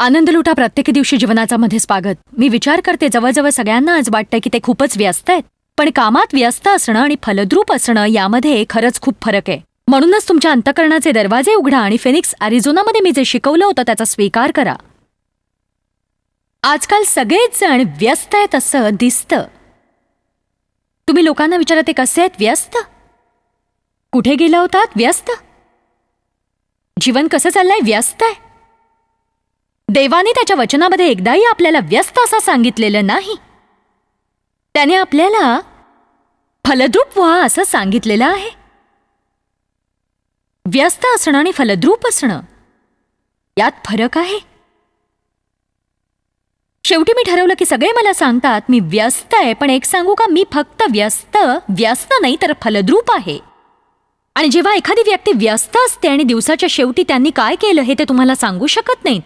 आनंद लुटा प्रत्येक दिवशी जीवनाचा मध्ये स्वागत. मी विचार करते जवळजवळ सगळ्यांना आज वाटतं की ते खूपच व्यस्त आहेत. पण कामात व्यस्त असणं आणि फलद्रूप असणं यामध्ये खरंच खूप फरक आहे. म्हणूनच तुमच्या अंतःकरणाचे दरवाजे उघडा आणि फिनिक्स अरिझोनामध्ये मी जे शिकवलं होतं त्याचा स्वीकार करा. आजकाल सगळेच जण व्यस्त आहेत असं दिसतं. तुम्ही लोकांना विचारते कसे आहेत व्यस्त, कुठे गेला होतात व्यस्त, जीवन कसं चाललंय व्यस्त आहे. देवाने त्याच्या वचनामध्ये एकदाही आपल्याला व्यस्त असं सांगितलेलं नाही. त्याने आपल्याला फलद्रूप व्हा असं सांगितलेलं आहे. व्यस्त असणं आणि फलद्रूप असणं यात फरक आहे. शेवटी मी ठरवलं की सगळे मला सांगतात मी व्यस्त आहे, पण एक सांगू का, मी फक्त व्यस्त नाही तर फलद्रूप आहे. आणि जेव्हा एखादी व्यक्ती व्यस्त असते आणि दिवसाच्या शेवटी त्यांनी काय केलं हे ते तुम्हाला सांगू शकत नाहीत,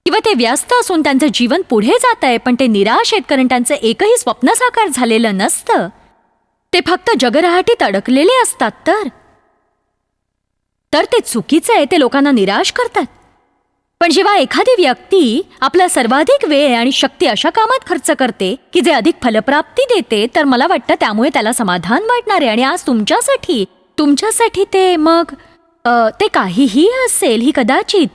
किंवा ते व्यस्त असून त्यांचं जीवन पुढे जात आहे पण ते निराश आहेत कारण त्यांचं एकही स्वप्न साकार झालेलं नसतं, ते फक्त जगरहाटीत अडकलेले असतात, तर ते चुकीचं आहे. ते लोकांना निराश करतात. पण जेव्हा एखादी व्यक्ती आपला सर्वाधिक वेळ आणि शक्ती अशा कामात खर्च करते की जे अधिक फलप्राप्ती देते, तर मला वाटतं त्यामुळे त्याला समाधान वाटणार आहे. आणि आज तुमच्यासाठी ते काहीही असेल, ही कदाचित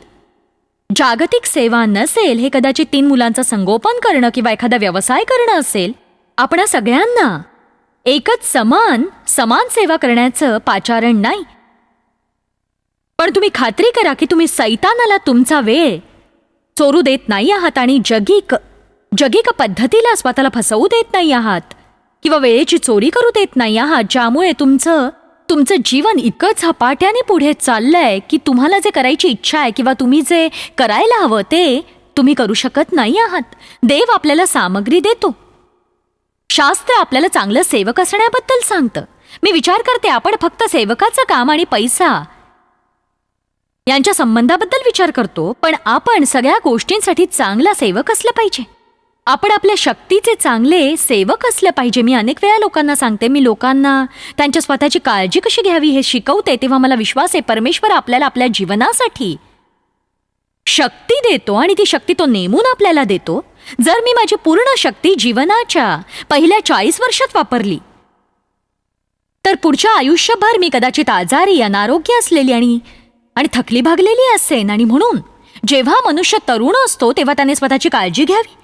जागतिक सेवा नसेल, हे कदाचित 3 मुलांचं संगोपन करणं किंवा एखादा व्यवसाय करणं असेल. आपणा सगळ्यांना एकच समान सेवा करण्याचं पाचारण नाही. पण तुम्ही खात्री करा की तुम्ही सैतानाला तुमचा वेळ चोरू देत नाही आहात आणि जगिक पद्धतीला स्वतःला फसवू देत नाही आहात किंवा वेळेची चोरी करू देत नाही आहात, ज्यामुळे तुमचं जीवन इतकं झपाट्याने पुढे चाललंय की तुम्हाला जे करायची इच्छा आहे किंवा तुम्ही जे करायला हवं ते तुम्ही करू शकत नाही आहात. देव आपल्याला सामग्री देतो. शास्त्र आपल्याला चांगलं सेवक असण्याबद्दल सांगतं. मी विचार करते आपण फक्त सेवकाचं काम आणि पैसा यांच्या संबंधाबद्दल विचार करतो, पण आपण सगळ्या गोष्टींसाठी चांगला सेवक असलं पाहिजे. आपण आपल्या शक्तीचे चांगले सेवक असलं पाहिजे. मी अनेक वेळा लोकांना सांगते, मी लोकांना त्यांच्या स्वतःची काळजी कशी घ्यावी हे शिकवते, तेव्हा मला विश्वास आहे परमेश्वर आपल्याला आपल्या जीवनासाठी शक्ती देतो आणि ती शक्ती तो नेमून आपल्याला देतो. जर मी माझी पूर्ण शक्ती जीवनाच्या पहिल्या 40 वर्षात वापरली तर पुढच्या आयुष्यभर मी कदाचित आजारी, अनारोग्य असलेली आणि थकली भागलेली असेन. आणि म्हणून जेव्हा मनुष्य तरुण असतो तेव्हा त्याने स्वतःची काळजी घ्यावी.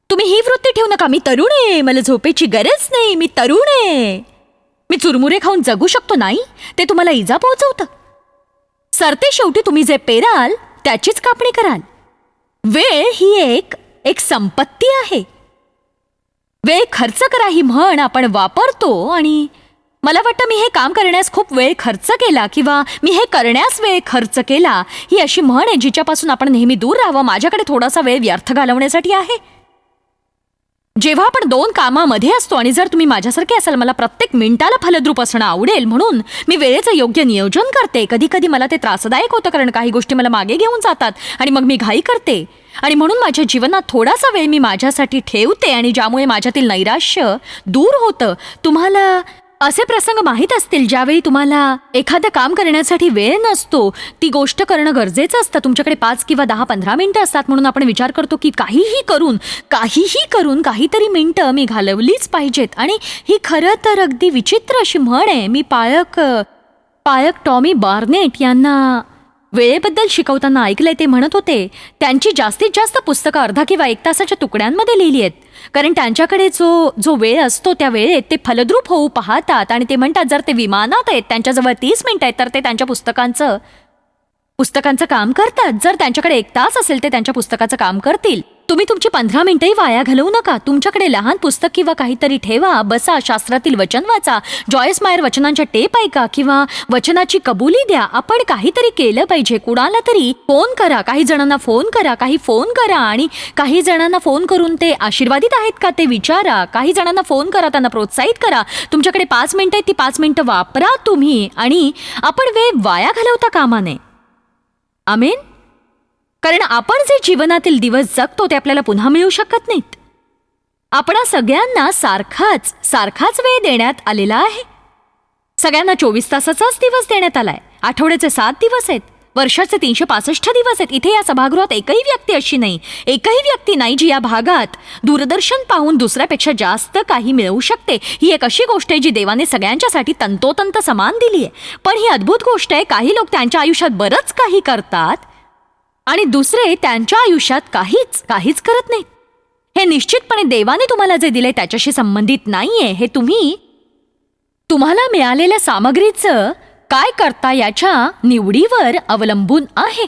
तुम्ही ही वृत्ती ठेवू नका, मी तरुण आहे, मला झोपेची गरज नाही, मी तरुण आहे, मी चुरमुरे खाऊन जगू शकतो. नाही, ते तुम्हाला इजा पोहोचवतं. सरते शेवटी तुम्ही जे पेराल त्याचीच कापणी कराल. वेळ ही एक संपत्ती आहे. वेळ खर्च करा ही म्हण आपण वापरतो आणि मला वाटतं मी हे काम करण्यास खूप वेळ खर्च केला किंवा मी हे करण्यास वेळ खर्च केला, ही अशी म्हण आहे जिच्यापासून आपण नेहमी दूर राहावं. माझ्याकडे थोडासा वेळ व्यर्थ घालवण्यासाठी आहे. जेव्हा आपण 2 कामामध्ये असतो आणि जर तुम्ही माझ्यासारखे असाल, मला प्रत्येक मिनिटाला फलद्रूप असणं आवडेल म्हणून मी वेळेचं योग्य नियोजन करते. कधी कधी मला ते त्रासदायक होतं कारण काही गोष्टी मला मागे घेऊन जातात आणि मग मी घाई करते आणि म्हणून माझ्या जीवनात थोडासा वेळ मी माझ्यासाठी ठेवते आणि ज्यामुळे माझ्यातील नैराश्य दूर होतं. तुम्हाला असे प्रसंग माहीत असतील ज्यावेळी तुम्हाला एखादं काम करण्यासाठी वेळ नसतो, ती गोष्ट करणं गरजेचं असतं. तुमच्याकडे 5 किंवा 10-15 मिनिटं असतात म्हणून आपण विचार करतो की काहीही करून काहीतरी मिनिटं मी घालवलीच पाहिजेत. आणि ही खरं तर अगदी विचित्र अशी म्हण आहे. मी पायक टॉमी बार्नेट यांना वेळेबद्दल शिकवताना ऐकलंय. ते म्हणत होते त्यांची जास्तीत जास्त पुस्तकं अर्धा किंवा 1 तासाच्या तुकड्यांमध्ये लिहिली आहेत, कारण त्यांच्याकडे जो वेळ असतो त्या वेळेत ते फलद्रूप होऊ पाहतात. आणि ते म्हणतात जर ते विमानात आहेत, त्यांच्याजवळ 30 मिनिटं आहेत, तर ते त्यांच्या पुस्तकांचं काम करतात. जर त्यांच्याकडे 1 तास असेल ते त्यांच्या पुस्तकाचं काम करतील. तुम्ही तुमची 15 मिनिटंही वाया घालवू नका. तुमच्याकडे लहान पुस्तक किंवा काहीतरी ठेवा, बसा, शास्त्रातील वचन वाचा, जॉयस मायर वचनांच्या टेप ऐका किंवा वचनाची कबुली द्या. आपण काहीतरी केलं पाहिजे. कुणाला तरी फोन करा, काही जणांना फोन करा आणि काही जणांना फोन करून ते आशीर्वादित आहेत का ते विचारा. काही जणांना फोन करा, त्यांना प्रोत्साहित करा. तुमच्याकडे 5 मिनिटं आहेत, ती 5 मिनिटं वापरा तुम्ही. आणि आपण वेळ वाया घालवता कामा नये. आमेन. कारण आपण जे जीवनातील दिवस जगतो ते आपल्याला पुन्हा मिळू शकत नाहीत. आपणा सगळ्यांना सारखाच वेळ देण्यात आलेला आहे. सगळ्यांना 24 तासाचाच दिवस देण्यात आलाय. आठवड्याचे 7 दिवस आहेत. वर्षाचे 365 दिवस आहेत. इथे या सभागृहात एकही व्यक्ती अशी नाही, एकही व्यक्ती नाही जी या भागात दूरदर्शन पाहून दुसऱ्यापेक्षा जास्त काही मिळवू शकते. ही एक अशी गोष्ट आहे जी देवाने सगळ्यांच्यासाठी तंतोतंत समान दिली आहे. पण ही अद्भुत गोष्ट आहे, काही लोक त्यांच्या आयुष्यात बरंच काही करतात आणि दुसरे त्यांच्या आयुष्यात काहीच करत नाहीत. हे निश्चितपणे देवाने तुम्हाला जे दिले त्याच्याशी संबंधित नाहीये. हे तुम्हाला मिळालेल्या सामग्रीचं काय करता याच्या निवडीवर अवलंबून आहे.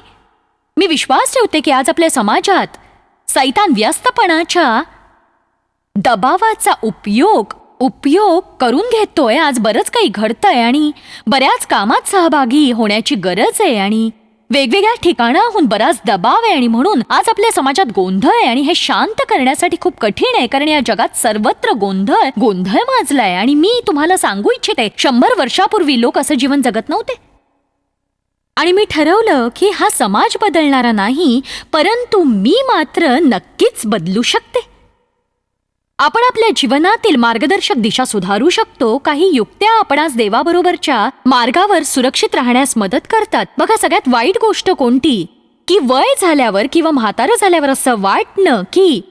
मी विश्वास ठेवते की आज आपल्या समाजात सैतान व्यस्तपणाच्या दबावाचा उपयोग करून घेतोय. आज बरंच काही घडतंय आणि बऱ्याच कामात सहभागी होण्याची गरज आहे आणि वेगवेगळ्या ठिकाणाहून बराच दबाव आहे आणि म्हणून आज आपल्या समाजात गोंधळ आहे आणि हे शांत करण्यासाठी खूप कठीण आहे, कारण या जगात सर्वत्र गोंधळ माजलाय. आणि मी तुम्हाला सांगू इच्छिते, 100 वर्षापूर्वी लोक असं जीवन जगत नव्हते. आणि मी ठरवलं की हा समाज बदलणारा नाही, परंतु मी मात्र नक्कीच बदलू शकते. आपण आपल्या जीवनातील मार्गदर्शक दिशा सुधारू शकतो. काही युक्त्या आपणास देवाबरोबरच्या मार्गावर सुरक्षित राहण्यास मदत करतात. बघा, सगळ्यात वाईट गोष्ट कोणती की वय झाल्यावर किंवा म्हातारं झाल्यावर असं वाटणं की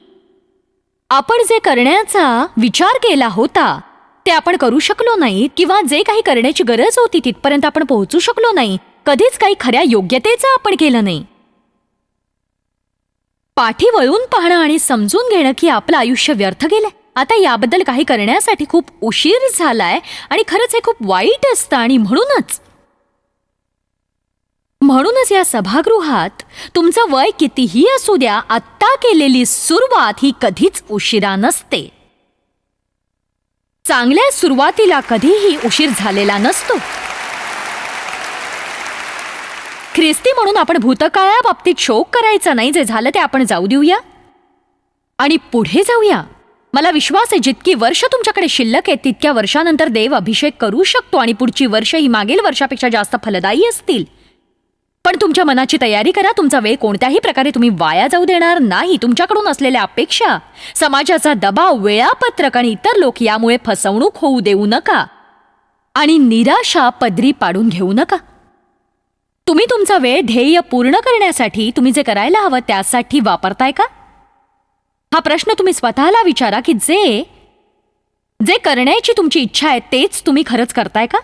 आपण जे करण्याचा विचार केला होता ते आपण करू शकलो नाही, किंवा जे काही करण्याची गरज होती तिथपर्यंत आपण पोहोचू शकलो नाही. कधीच काही खऱ्या योग्यतेचं आपण केलं नाही. पाठी वळून पाहणं आणि समजून घेणं की आपलं आयुष्य व्यर्थ गेलंय. आता याबद्दल काही करण्यासाठी खूप उशीर झालाय आणि खरंच हे खूप वाईट असतं. आणि म्हणूनच या सभागृहात तुमचं वय कितीही असू द्या, आत्ता केलेली सुरुवात ही कधीच उशिरा नसते. चांगल्या सुरुवातीला कधीही उशीर झालेला नसतो. ख्रिस्ती म्हणून आपण भूतकाळाबाबतीत शोक करायचा नाही. जे झालं ते आपण जाऊ देऊया आणि पुढे जाऊया. मला विश्वास आहे जितकी वर्ष तुमच्याकडे शिल्लक आहेत तितक्या वर्षानंतर देव अभिषेक करू शकतो आणि पुढची वर्ष ही मागील वर्षापेक्षा जास्त फलदायी असतील. पण तुमच्या मनाची तयारी करा. तुमचा वेळ कोणत्याही प्रकारे तुम्ही वाया जाऊ देणार नाही. तुमच्याकडून असलेल्या अपेक्षा, समाजाचा दबाव, वेळापत्रक आणि इतर लोक यामुळे फसवणूक होऊ देऊ नका आणि निराशा पदरी पाडून घेऊ नका. तुम्ही तुमचा वेळ ध्येय पूर्ण करण्यासाठी, तुम्ही जे करायला हवं त्यासाठी वापरताय का? हा प्रश्न तुम्ही स्वतःला विचारा की जे करण्याची तुमची इच्छा आहे तेच तुम्ही खरंच करताय का?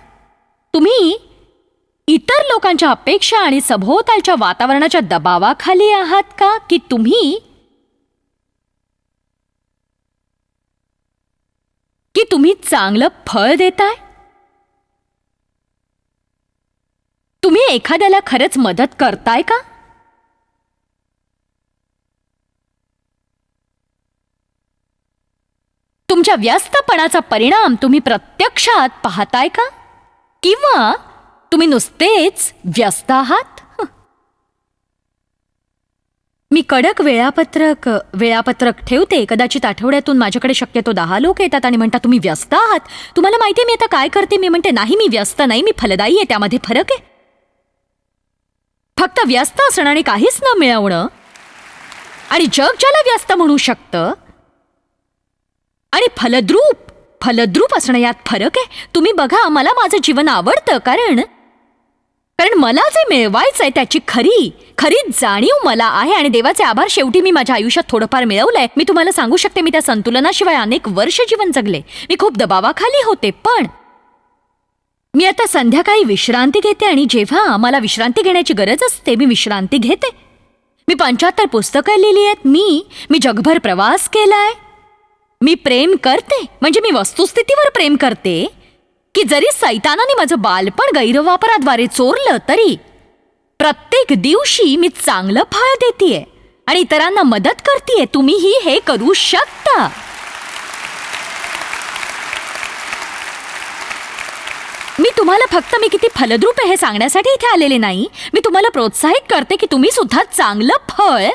तुम्ही इतर लोकांच्या अपेक्षा आणि सभोवतालच्या वातावरणाच्या दबावाखाली आहात का, की तुम्ही चांगलं फळ देताय? तुम्ही एखाद्याला खरंच मदत करताय का? तुमच्या व्यस्तपणाचा परिणाम तुम्ही प्रत्यक्षात पाहताय का, किंवा तुम्ही नुसतेच व्यस्त आहात? मी कडक वेळापत्रक ठेवते. कदाचित आठवड्यातून माझ्याकडे शक्यतो 10 लोक येतात आणि म्हणतात तुम्ही व्यस्त आहात. तुम्हाला माहिती मी आता काय करते? मी म्हणते नाही, मी व्यस्त नाही, मी फलदायी आहे. त्यामध्ये फरक आहे. फक्त व्यस्त असणं आणि काहीच न मिळवणं आणि जग ज्याला व्यस्त म्हणू शकतं आणि फलद्रूप असणं यात फरक आहे. तुम्ही बघा, मला माझं जीवन आवडतं कारण मला जे मिळवायचंय त्याची खरी जाणीव मला आहे आणि देवाचे आभार, शेवटी मी माझ्या आयुष्यात थोडंफार मिळवलंय. मी तुम्हाला सांगू शकते, मी त्या संतुलनाशिवाय अनेक वर्ष जीवन जगले. मी खूप दबावाखाली होते, पण मी आता संध्याकाळी विश्रांती घेते आणि जेव्हा मला विश्रांती घेण्याची गरज असते मी विश्रांती घेते. मी 75 पुस्तकं लिहिली आहेत. मी जगभर प्रवास केलाय. मी प्रेम करते, म्हणजे मी वस्तुस्थितीवर प्रेम करते की जरी सैतानाने माझं बालपण गैरवापराद्वारे चोरलं तरी प्रत्येक दिवशी मी चांगलं फळ देतेय आणि इतरांना मदत करतेय. तुम्हीही हे करू शकता. मी तुम्हाला फक्त मी किती फलद्रूप आहे हे सांगण्यासाठी इथे आलेले नाही. मी तुम्हाला प्रोत्साहित करते की तुम्ही सुद्धा चांगलं फळ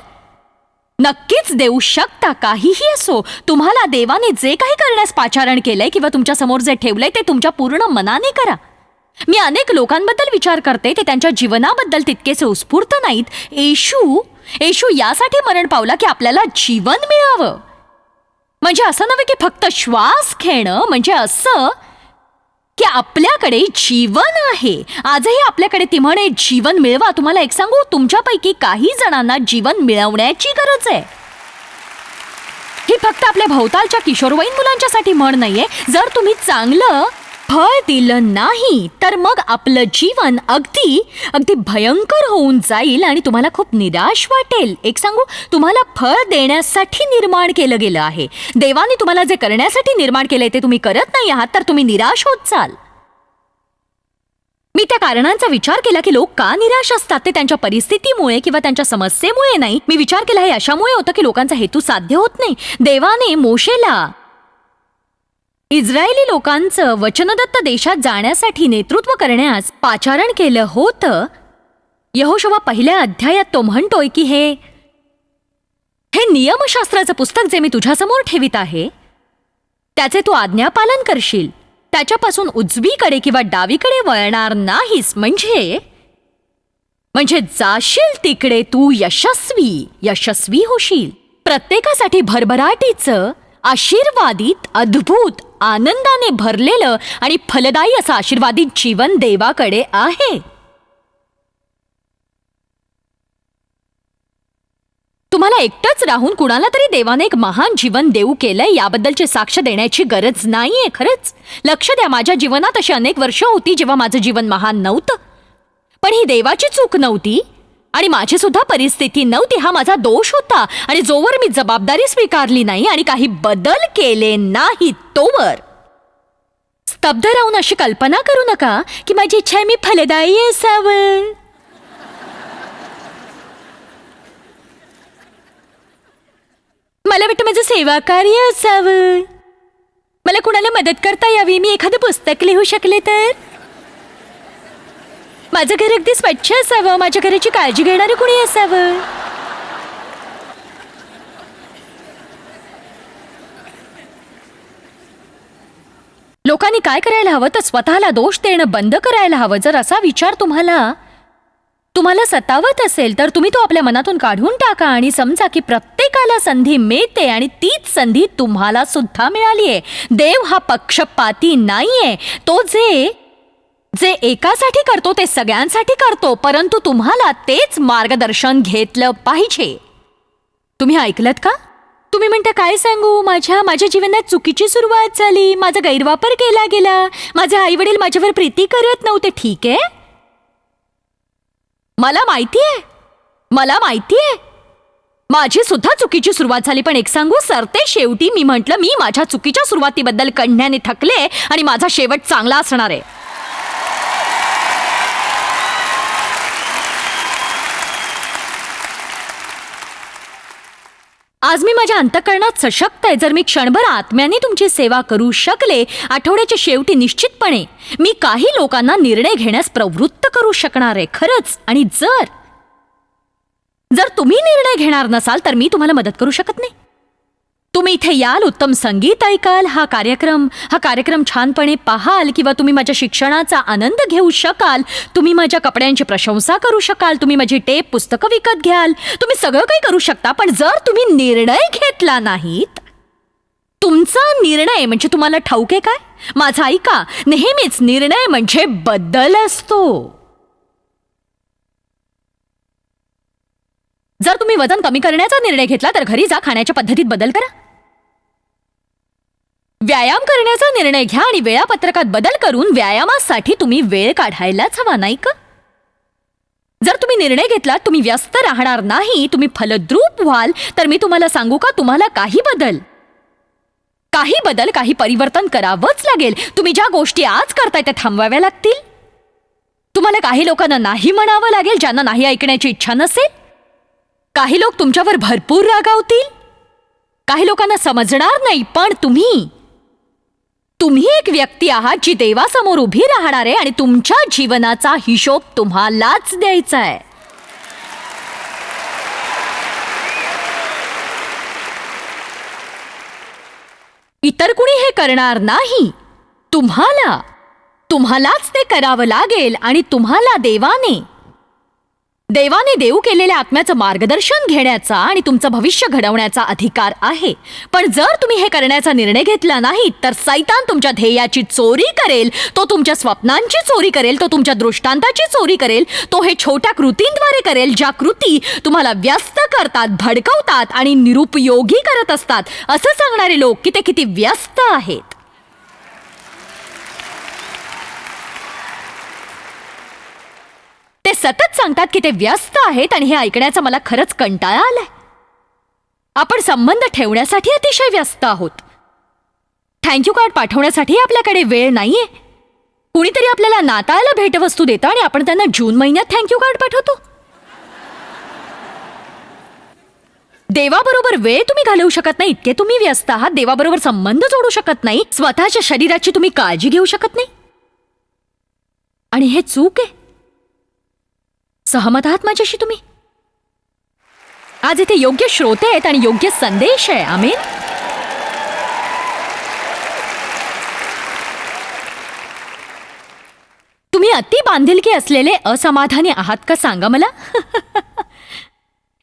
नक्कीच देऊ शकता. काहीही असो, तुम्हाला देवाने जे काही करण्यास पाचारण केलंय किंवा तुमच्या समोर जे ठेवलंय ते तुमच्या पूर्ण मनाने करा. मी अनेक लोकांबद्दल विचार करते, ते त्यांच्या जीवनाबद्दल तितकेसे उत्स्फूर्त नाहीत. येशू यासाठी मरण पावला की आपल्याला जीवन मिळावं. म्हणजे असं नव्हे की फक्त श्वास घेणं, म्हणजे असं की आपल्याकडे जीवन आहे. आजही आपल्याकडे ती म्हणे, जीवन मिळवा. तुम्हाला एक सांगू, तुमच्यापैकी काही जणांना जीवन मिळवण्याची गरज आहे. ही फक्त आपल्या भोवतालच्या किशोरवयीन मुलांच्यासाठी म्हण नाहीये. जर तुम्ही चांगलं फळ दिलं नाही तर मग आपलं जीवन अगदी अगदी भयंकर होऊन जाईल आणि तुम्हाला खूप निराश वाटेल. एक सांगू, तुम्हाला फळ देण्यासाठी निर्माण केलं गेलं आहे. देवाने तुम्हाला जे करण्यासाठी निर्माण केलंय ते तुम्ही करत नाही आहात तर तुम्ही निराश होत चाल. मी त्या कारणांचा विचार केला की लोक का निराश असतात. ते त्यांच्या परिस्थितीमुळे किंवा त्यांच्या समस्येमुळे नाही. मी विचार केला हे अशामुळे होतं की लोकांचा हेतू साध्य होत नाही. देवाने मोशेला इस्रायली लोकांचं वचनदत्त देशात जाण्यासाठी नेतृत्व करण्यास पाचारण केलं होतं. यहोशुवा 1 अध्यायात तो म्हणतोय की हे नियमशास्त्राचं पुस्तक जे मी तुझ्यासमोर ठेवित आहे त्याचे तू आज्ञापालन करशील. त्याच्यापासून उजवीकडे किंवा डावीकडे वळणार नाहीस. म्हणजे जाशील तिकडे तू यशस्वी होशील. प्रत्येकासाठी भरभराटीचं, आशीर्वादित, अद्भुत, आनंदाने भरलेलं आणि फलदायी असं आशीर्वादित जीवन देवाकडे आहे. तुम्हाला एकटंच राहून कुणाला तरी देवाने एक महान जीवन देऊ केलंय याबद्दलची साक्ष देण्याची गरज नाहीये. खरंच लक्ष द्या, माझ्या जीवनात अशी अनेक वर्ष होती जेव्हा माझं जीवन महान नव्हतं. पण ही देवाची चूक नव्हती आणि माझी सुद्धा परिस्थिती नव्हती. हा माझा दोष होता. आणि जोवर मी जबाबदारी स्वीकारली नाही आणि काही बदल केले नाही तोवर स्तब्ध राहून अशी कल्पना करू नका की माझी इच्छा आहे मी फलदायी असावं. मला वाटतं माझं सेवा कार्य असावं. मला कुणाला मदत करता यावी. मी एखादं पुस्तक लिहू शकले तर. माझं घर अगदी स्वच्छ असावं. माझ्या घराची काळजी घेणारं कुणी असावं. लोकांनी काय करायला हवं तर स्वतःला दोष देणं बंद करायला हवं. जर असा विचार तुम्हाला सतावत असेल तर तुम्ही तो आपल्या मनातून काढून टाका आणि समजा की प्रत्येकाला संधी मिळते आणि तीच संधी तुम्हाला सुद्धा मिळालीये. देव हा पक्षपाती नाहीये. तो जे एकासाठी करतो ते सगळ्यांसाठी करतो. परंतु तुम्हाला तेच मार्गदर्शन घेतलं पाहिजे. तुम्ही ऐकलत का? तुम्ही म्हणता काय सांगू, माझ्या जीवनात चुकीची सुरुवात झाली. माझा गैरवापर केला गेला. माझे आई वडील माझ्यावर प्रीती करत नव्हते. ठीक आहे, मला माहितीये माझी सुद्धा चुकीची सुरुवात झाली. पण एक सांगू, सरते शेवटी मी म्हटलं मी माझ्या चुकीच्या सुरुवातीबद्दल कण्याने थकले आणि माझा शेवट चांगला असणार आहे. आज मी माझ्या अंतःकरणात सशक्त आहे. जर मी क्षणभर आत्म्याने तुमची सेवा करू शकले, आठवड्याच्या शेवटी निश्चितपणे मी काही लोकांना निर्णय घेण्यास प्रवृत्त करू शकणार आहे. खरंच. आणि जर तुम्ही निर्णय घेणार नसाल तर मी तुम्हाला मदत करू शकत नाही. तुम्ही इथे याल, उत्तम संगीत ऐकाल, हा कार्यक्रम छानपणे पाहाल किंवा तुम्ही माझ्या शिक्षणाचा आनंद घेऊ शकाल. तुम्ही माझ्या कपड्यांची प्रशंसा करू शकाल. तुम्ही माझी टेप पुस्तकं विकत घ्याल. तुम्ही सगळं काही करू शकता. पण जर तुम्ही निर्णय घेतला नाहीत, तुमचा निर्णय म्हणजे तुम्हाला ठाऊक आहे काय? माझा ऐका, नेहमीच निर्णय म्हणजे बदल असतो. जर तुम्ही वजन कमी करण्याचा निर्णय घेतला तर घरी जा, खाण्याच्या पद्धतीत बदल करा. व्यायाम करण्याचा निर्णय घ्या आणि वेळापत्रकात बदल करून व्यायामासाठी तुम्ही वेळ काढायलाच हवा, नाही का? जर तुम्ही निर्णय घेतलात तुम्ही व्यस्त राहणार नाही, तुम्ही फलद्रूप व्हाल, तर मी तुम्हाला सांगू का, तुम्हाला काही परिवर्तन करावंच लागेल. तुम्ही ज्या गोष्टी आज करताय त्या थांबवाव्या लागतील. तुम्हाला काही लोकांना नाही म्हणावं लागेल ज्यांना नाही ऐकण्याची इच्छा नसेल. काही लोक तुमच्यावर भरपूर रागावतील. काही लोकांना समजणार नाही. पण तुम्ही एक व्यक्ती आहात जी देवासमोर उभी राहणार आहे आणि तुमच्या जीवनाचा हिशोब तुम्हालाच द्यायचा आहे. इतर कुणी हे करणार नाही. तुम्हालाच ते करावं लागेल. आणि तुम्हाला देवाने देवाने देऊ केलेल्या आत्म्याचं मार्गदर्शन घेण्याचा आणि तुमचं भविष्य घडवण्याचा अधिकार आहे. पण जर तुम्ही हे करण्याचा निर्णय घेतला नाही तर सैतान तुमच्या ध्येयाची चोरी करेल, तो तुमच्या स्वप्नांची चोरी करेल, तो तुमच्या दृष्टांताची चोरी करेल, तो हे छोट्या कृतींद्वारे करेल ज्या कृती तुम्हाला व्यस्त करतात, भडकवतात आणि निरुपयोगी करत असतात. असं सांगणारे लोक की ते किती व्यस्त आहेत. ते सतत सांगतात की ते व्यस्त आहेत आणि हे ऐकण्याचा मला खरंच कंटाळा आलाय. आपण संबंध ठेवण्यासाठी अतिशय व्यस्त आहोत. थँक्यू कार्ड पाठवण्यासाठी आपल्याकडे वेळ नाहीये. कुणीतरी आपल्याला नाताळाला भेटवस्तू देतं आणि आपण त्यांना जून महिन्यात थँक्यू कार्ड पाठवतो. देवाबरोबर वेळ तुम्ही घालवू शकत नाही इतके तुम्ही व्यस्त आहात. देवाबरोबर संबंध जोडू शकत नाही. स्वतःच्या शरीराची तुम्ही काळजी घेऊ शकत नाही. आणि हे चूक आहे. सहमत आहात माझ्याशी तुम्ही? आज इथे योग्य श्रोते आहेत आणि योग्य संदेश आहे. आमेन. तुम्ही अति बांधिलकी असलेले असमाधानी आहात का सांगा मला?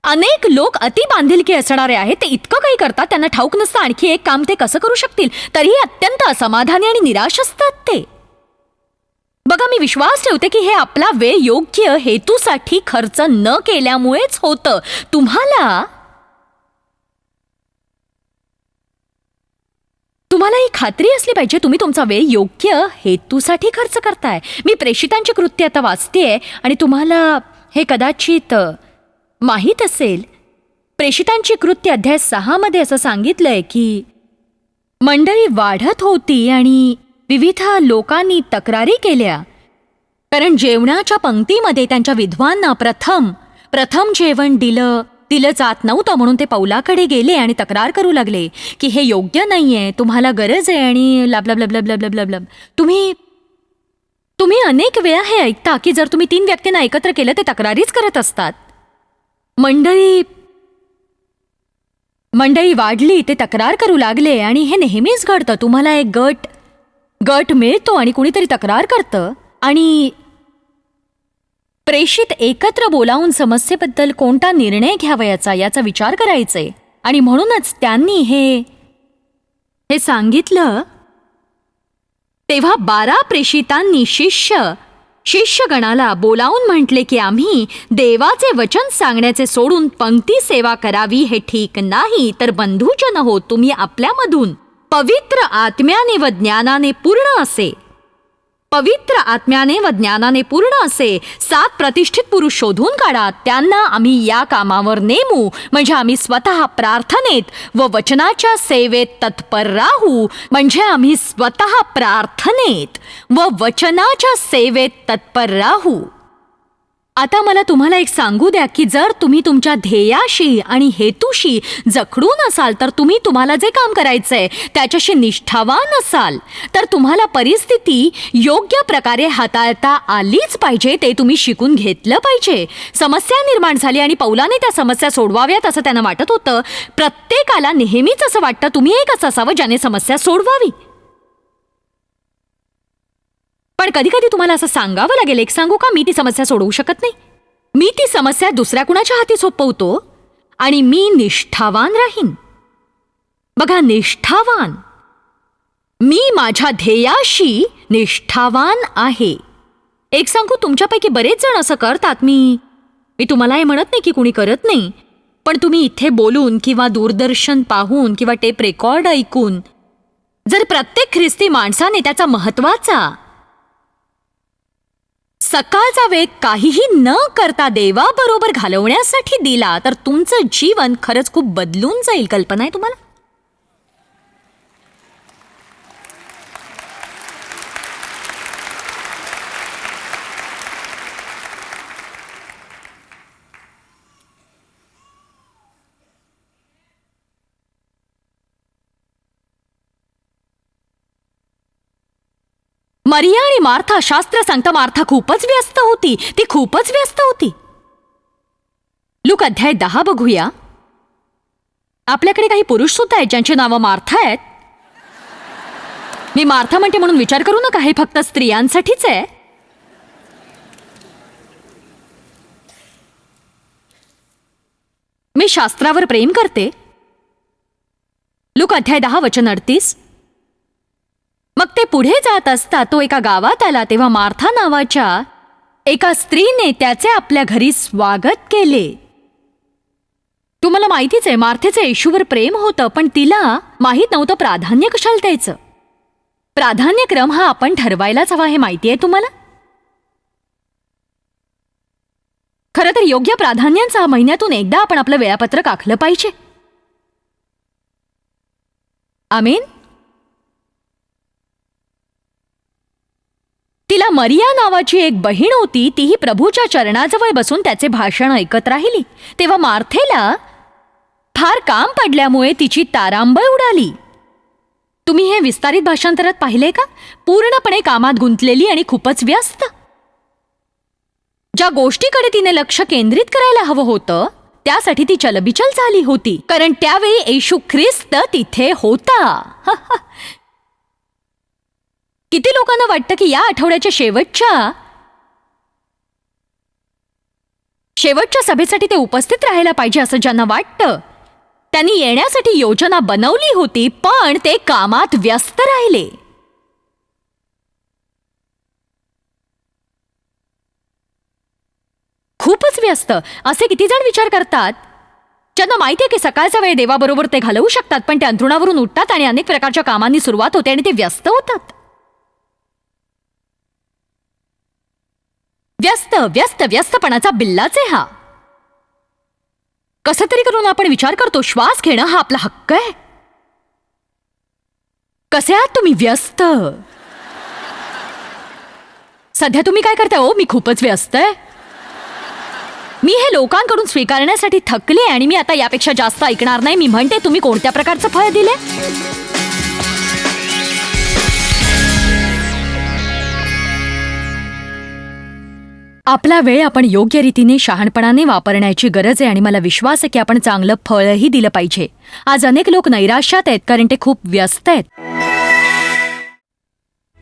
अनेक लोक अति बांधिलकी असणारे आहेत. ते इतकं काही करतात त्यांना ठाऊक नसतं आणखी एक काम ते कसं करू शकतील. तरीही अत्यंत असमाधानी आणि निराश असतात ते. बघा, मी विश्वास ठेवते की हे आपला वेळ योग्य हेतूसाठी खर्च न केल्यामुळेच होतं. तुम्हाला ही खात्री असली पाहिजे तुम्ही तुमचा वेळ योग्य हेतूसाठी खर्च करताय. मी प्रेषितांची कृत्य आता वाचतेय आणि तुम्हाला हे कदाचित माहीत असेल. प्रेषितांची कृत्य अध्याय 6 मध्ये असं सांगितलंय की मंडळी वाढत होती आणि विविध लोकांनी तक्रारी केल्या कारण जेवणाच्या पंक्तीमध्ये त्यांच्या विद्वांना प्रथम जेवण दिलं जात नव्हतं. म्हणून ते पौलाकडे गेले आणि तक्रार करू लागले की हे योग्य नाहीये, तुम्हाला गरज आहे आणि लबलबलबलबलबलब. तुम्ही अनेक वेळा हे ऐकता की जर तुम्ही 3 व्यक्तींना एकत्र केलं ते तक्रारीच करत असतात. मंडळी वाढली, ते तक्रार करू लागले आणि हे नेहमीच घडतं. तुम्हाला एक गट मिळतो आणि कुणीतरी तक्रार करतं आणि प्रेषित एकत्र बोलावून समस्येबद्दल कोणता निर्णय घ्यावयाचा याचा विचार करायचे. आणि म्हणूनच त्यांनी हे सांगितलं. तेव्हा 12 प्रेषितांनी शिष्यगणाला बोलावून म्हटले की आम्ही देवाचे वचन सांगण्याचे सोडून पंक्ती सेवा करावी हे ठीक नाही. तर बंधुजन हो, तुम्ही आपल्यामधून पवित्र आत्म्याने व ज्ञानाने पूर्ण असे 7 प्रतिष्ठित पुरुष शोधून काढा. त्यांना आम्ही या कामावर नेमू, म्हणजे आम्ही स्वतः प्रार्थनेत व वचनाच्या सेवेत तत्पर राहू. आता मला तुम्हाला एक सांगू द्या की जर तुम्ही तुमच्या ध्येयाशी आणि हेतूशी जखडून असाल तर तुम्हाला जे काम करायचंय त्याच्याशी निष्ठावान असाल तर तुम्हाला परिस्थिती योग्य प्रकारे हाताळता आलीच पाहिजे. ते तुम्ही शिकून घेतलं पाहिजे. समस्या निर्माण झाली आणि पौलाने त्या समस्या सोडवाव्यात असं त्यांना वाटत होतं. प्रत्येकाला नेहमीच असं वाटतं तुम्ही एकच असावं ज्याने समस्या सोडवावी. पण कधी कधी तुम्हाला असं सांगावं लागेल. एक सांगू का, मी ती समस्या सोडवू शकत नाही. मी ती समस्या दुसऱ्या कुणाच्या हाती सोपवतो आणि मी निष्ठावान राहीन. बघा, निष्ठावान, मी माझ्या ध्येयाशी निष्ठावान आहे. एक सांगू, तुमच्यापैकी बरेच जण असं करतात. मी तुम्हाला हे म्हणत नाही की कुणी करत नाही, पण तुम्ही इथे बोलून किंवा दूरदर्शन पाहून किंवा टेप रेकॉर्ड ऐकून जर प्रत्येक ख्रिस्ती माणसाने त्याचा महत्वाचा सकाळचा वेळ काहीही न करता देवाबरोबर घालवण्यासाठी दिला तर तुमचं जीवन खरंच खूप बदलून जाईल. कल्पना आहे तुम्हाला? मरिया आणि मार्था, शास्त्र सांगतं मार्था खूपच व्यस्त होती. ती खूपच व्यस्त होती. लूक अध्याय 10 बघूया. आपल्याकडे काही पुरुष सुद्धा आहेत ज्यांची नावं मार्था आहेत. मी मार्था म्हणते म्हणून विचार करू नका, हे फक्त स्त्रियांसाठीच आहे. मी शास्त्रावर प्रेम करते. लूक अध्याय 10 वचन 38. मग ते पुढे जात असता तो एका गावात आला, तेव्हा मार्था नावाच्या एका स्त्रीने त्याचे आपल्या घरी स्वागत केले. तुम्हाला माहितीच आहे, मार्थेचं येशूवर प्रेम होतं, पण तिला माहीत नव्हतं प्राधान्य कशाला द्यायचं. प्राधान्यक्रम हा आपण ठरवायलाच हवा, हे माहिती आहे तुम्हाला. खरं तर योग्य प्राधान्यांचा महिन्यातून एकदा आपण आपलं वेळापत्रक आखलं पाहिजे. आमीन. तिला मरिया नावाची एक बहीण होती. तीही प्रभूच्या चरणाजवळ बसून त्याचे भाषण ऐकत राहिली. तेव्हा मार्थेला फार काम पडल्यामुळे तिची तारांबळ उडाली. तुम्ही हे विस्तारित भाषांतरात पाहिले का? पूर्णपणे कामात गुंतलेली आणि खूपच व्यस्त. ज्या गोष्टीकडे तिने लक्ष केंद्रित करायला हवं होतं त्यासाठी ती चलबिचल झाली होती, कारण त्यावेळी येशू ख्रिस्त तिथे होता. किती लोकांना वाटतं की या आठवड्याच्या शेवटच्या सभेसाठी ते उपस्थित राहायला पाहिजे, असं ज्यांना वाटतं त्यांनी येण्यासाठी योजना बनवली होती, पण ते कामात व्यस्त राहिले. खूपच व्यस्त. असे किती जण विचार करतात ज्यांना माहिती आहे की सकाळचा वेळ देवाबरोबर ते घालवू शकतात, पण ते अंथरुणावरून उठतात आणि अनेक प्रकारच्या कामांनी सुरुवात होते आणि ते व्यस्त होतात. व्यस्त व्यस्त व्यस्तपणाचा बिल्लाच आहे हा. कसं तरी करून आपण विचार करतो श्वास घेणं हा आपला हक्क आहे. कसे आहात तुम्ही? व्यस्त. सध्या तुम्ही काय करताय? ओ, मी खूपच व्यस्त आहे. मी हे लोकांकडून स्वीकारण्यासाठी थकले आणि मी आता यापेक्षा जास्त ऐकणार नाही. मी म्हणते, तुम्ही कोणत्या प्रकारचं फळ दिले? आपला वेळ आपण योग्य रीतीने शहाणपणाने वापरण्याची गरज आहे आणि मला विश्वास आहे की आपण चांगलं फळही दिलं पाहिजे. आज अनेक लोक नैराश्यात आहेत कारण ते खूप व्यस्त आहेत.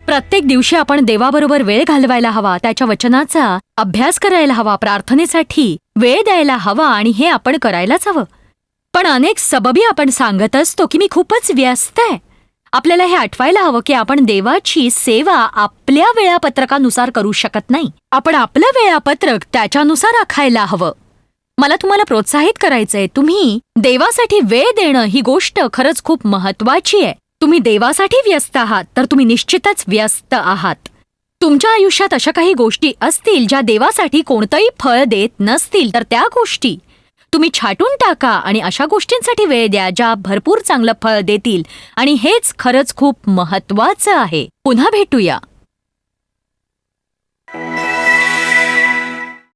प्रत्येक दिवशी आपण देवाबरोबर वेळ घालवायला हवा, त्याच्या वचनाचा अभ्यास करायला हवा, प्रार्थनेसाठी वेळ द्यायला हवा आणि हे आपण करायलाच हवं. पण अनेक सबबी आपण सांगत असतो की मी खूपच व्यस्त आहे. आपल्याला हे आठवायला हवं की आपण देवाची सेवा आपल्या वेळापत्रकानुसार करू शकत नाही. आपण आपलं वेळापत्रक त्याच्यानुसार आखायला हवं. मला तुम्हाला प्रोत्साहित करायचंय, तुम्ही देवासाठी वेळ देणं ही गोष्ट खरंच खूप महत्वाची आहे. तुम्ही देवासाठी व्यस्त आहात तर तुम्ही निश्चितच व्यस्त आहात. तुमच्या आयुष्यात अशा काही गोष्टी असतील ज्या देवासाठी कोणतंही फळ देत नसतील, तर त्या गोष्टी तुम्ही छाटून टाका आणि अशा गोष्टींसाठी वेळ द्या ज्या भरपूर चांगलं फळ देतील. आणि हेच खरंच खूप महत्वाचं आहे. पुन्हा भेटूया.